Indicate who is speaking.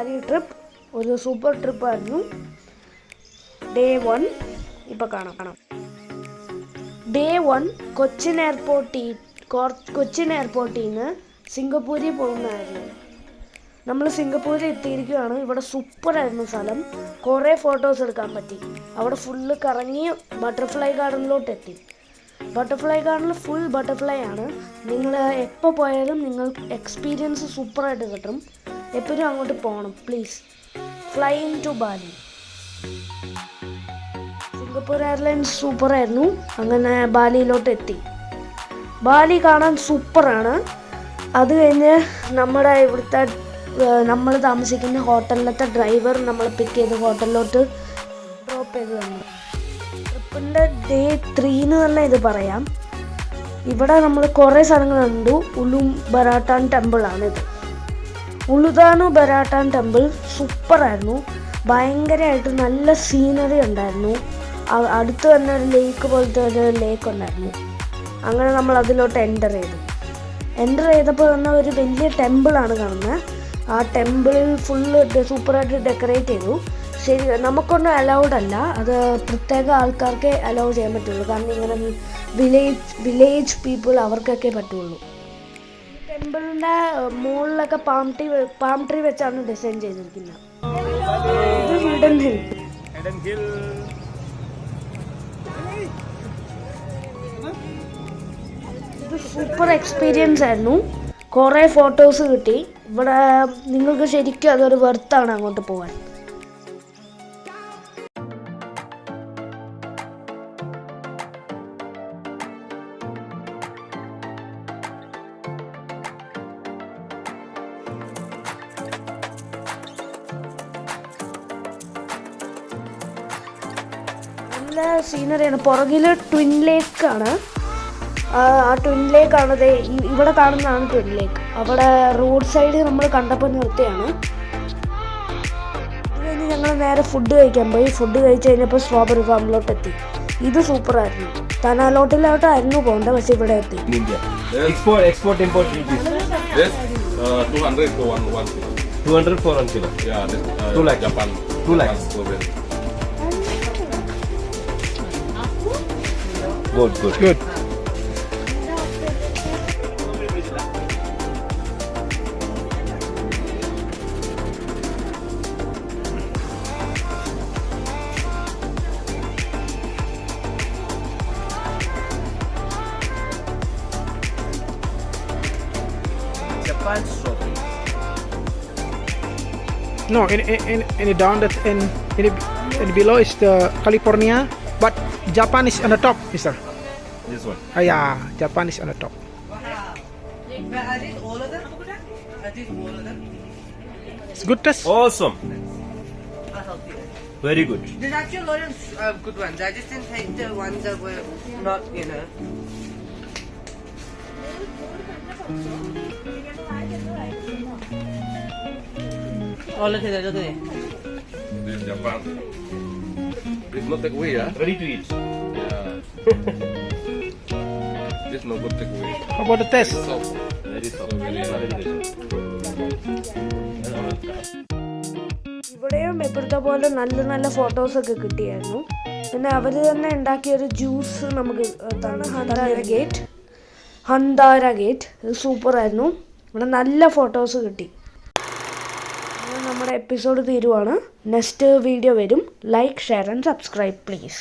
Speaker 1: Bali trip ഒരു super ട്രിപ്പായിരുന്നു. Day 1 ഇപ്പോൾ കാണാം. ഡേ 1 കൊച്ചിൻ എയർപോർട്ടിൽ നിന്ന് സിംഗപ്പൂരിൽ പോകുന്നതായിരുന്നു. നമ്മൾ സിംഗപ്പൂരിൽ എത്തിയിരിക്കുകയാണ്. ഇവിടെ സൂപ്പറായിരുന്നു സ്ഥലം. കുറേ ഫോട്ടോസ് എടുക്കാൻ പറ്റി. അവിടെ ഫുള്ള് കറങ്ങി ബട്ടർഫ്ലൈ ഗാർഡനിലോട്ട് എത്തി. ബട്ടർഫ്ലൈ ഗാർഡനിൽ ഫുൾ ബട്ടർഫ്ലൈ ആണ്. നിങ്ങൾ എപ്പോൾ പോയാലും നിങ്ങൾ എക്സ്പീരിയൻസ് സൂപ്പറായിട്ട് കിട്ടും. എപ്പോഴും അങ്ങോട്ട് പോകണം please. Fly in to Bali. Singapore Airlines സൂപ്പറായിരുന്നു. അങ്ങനെ ബാലിയിലോട്ട് എത്തി. ബാലി കാണാൻ സൂപ്പറാണ്. അത് കഴിഞ്ഞ് നമ്മുടെ ഇവിടുത്തെ നമ്മൾ താമസിക്കുന്ന ഹോട്ടലിലത്തെ ഡ്രൈവർ നമ്മളെ പിക്ക് ചെയ്ത് ഹോട്ടലിലോട്ട് ഡ്രോപ്പ് ചെയ്ത് തന്നു. ട്രിപ്പിൻ്റെ ഡേ 3 എന്ന് തന്നെ ഇത് പറയാം. ഇവിടെ നമ്മൾ കുറേ സ്ഥലങ്ങൾ കണ്ടു. ഉലു ബരാട്ടാൻ ടെമ്പിളാണിത്. ഉലുദാനു ബരാട്ടാൻ ടെമ്പിൾ സൂപ്പറായിരുന്നു. ഭയങ്കരമായിട്ട് നല്ല സീനറി ഉണ്ടായിരുന്നു. അടുത്ത് തന്നെ ഒരു ലേക്ക് പോലത്തെ ഒരു ലേക്ക് ഉണ്ടായിരുന്നു. അങ്ങനെ നമ്മൾ അതിലോട്ട് എൻ്റർ ചെയ്തപ്പോൾ തന്നെ ഒരു വലിയ ടെമ്പിളാണ് കാണുന്നത്. ആ ടെമ്പിളിൽ ഫുള്ള് സൂപ്പറായിട്ട് ഡെക്കറേറ്റ് ചെയ്തു. ശരി, നമുക്കൊന്നും അലൗഡ് അല്ല. അത് പ്രത്യേക ആൾക്കാർക്കേ അലൗ ചെയ്യാൻ പറ്റുള്ളൂ. കാരണം ഇങ്ങനെ വില്ലേജ് പീപ്പിൾ അവർക്കൊക്കെ പറ്റുള്ളൂ. ടെമ്പിളിൻ്റെ മുകളിലൊക്കെ പാം ട്രീ വെച്ചാണ് ഡിസൈൻ ചെയ്തിരിക്കുന്നത്. ഇത് ഹിഡൻ ഹിൽ. ഇത് സൂപ്പർ എക്സ്പീരിയൻസ് ആയിരുന്നു. കുറേ ഫോട്ടോസ് കിട്ടി. ഇവിടെ നിങ്ങൾക്ക് ശരിക്കും അതൊരു വെർത്താണ് അങ്ങോട്ട് പോകാൻ. നല്ല സീനറിയാണ്. പുറകിൽ ട്വിൻ ലേക്കാണ്. ആ ട്വിൻ ലേക്കാണ് ഇവിടെ കാണുന്നതാണ് ട്വിൻ ലേക്ക്. അവിടെ റോഡ് സൈഡ് നമ്മൾ കണ്ടപ്പോൾ നിർത്തിയാണ്. ഇത് കഴിഞ്ഞ് ഞങ്ങൾ നേരെ ഫുഡ് കഴിക്കാൻ പോയി. ഫുഡ് കഴിച്ച് കഴിഞ്ഞപ്പോൾ സ്ട്രോബെറി ഫാമിലോട്ട് എത്തി. ഇത് സൂപ്പറായിരുന്നു. തനാലോട്ടിലോട്ടായിരുന്നു പോകേണ്ടത്, പക്ഷെ ഇവിടെ എത്തി.
Speaker 2: 200 for 1 kilo.
Speaker 3: Yeah,
Speaker 2: 2 lakh.
Speaker 3: Japan.
Speaker 2: 2 lakhs. Good.
Speaker 3: Japan strawberry.
Speaker 4: No, in down that in below is the California, but Japan is on the top, mister.
Speaker 3: This one.
Speaker 4: Yeah, Japan is on the top.
Speaker 5: But are these all of them? Are these all of them?
Speaker 4: It's good test.
Speaker 3: Awesome.
Speaker 5: Are healthy.
Speaker 3: Very good.
Speaker 5: There's actually a lot of good ones. I just didn't take the ones that were not, All of it, look at it.
Speaker 3: This is Japan. It's not take away, yeah? Ready to eat. Yeah. This no good take away.
Speaker 4: How about the test?
Speaker 3: Soft. Very soft. Very
Speaker 1: ഇവിടെയും എപ്പോഴത്തെ പോലെ നല്ല നല്ല ഫോട്ടോസൊക്കെ കിട്ടിയായിരുന്നു. പിന്നെ അവർ തന്നെ ഉണ്ടാക്കിയൊരു juice നമുക്ക് തന്നു. ഹന്താര ഗേറ്റ് ഇത് സൂപ്പറായിരുന്നു. ഇവിടെ നല്ല ഫോട്ടോസ് കിട്ടി. നമ്മുടെ എപ്പിസോഡ് തീരുവാണ്. നെക്സ്റ്റ് വീഡിയോ വരും. Like, share and subscribe please.